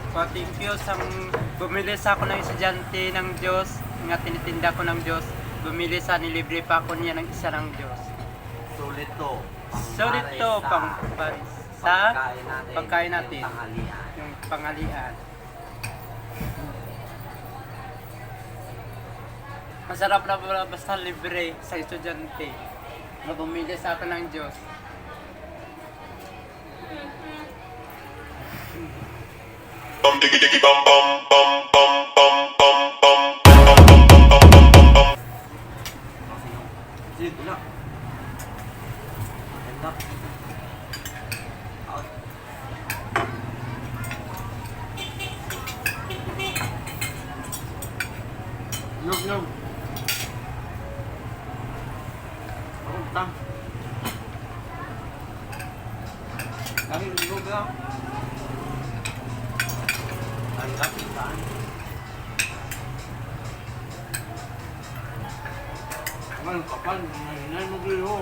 Thank you sa bumili sa ako ng estudyante ng Diyos, nga tinitinda ko ng Diyos. Bumili sa nilibre pa ako niya ng isa ng Diyos. Sulit to. Sulit to pang sa pagkain natin. Tanghalian. Yung pangalian. Masarap na pala basta libre sa estudyante. Na bumili sa akin ng Diyos. Bum diggy diggy bum bum bum bum bum bum bum Sige, wala. Maganda. Out. Nog. Ako, tang. Kami, nog na. Ang lapit saan? Ang kapal, nanginay mo kayo.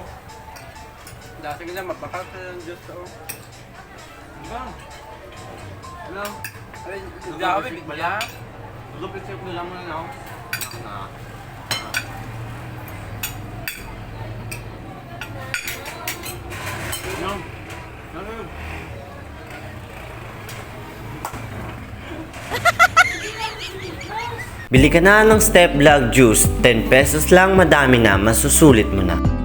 Dati nga mapakal sa ng Diyos to. Diba? Ano? Ay, dawi bigla. Lupit siya kung laman na ako. Ano? Ano? Bili ka na ng Step Vlog Juice, 10 pesos lang, madami na, masusulit mo na.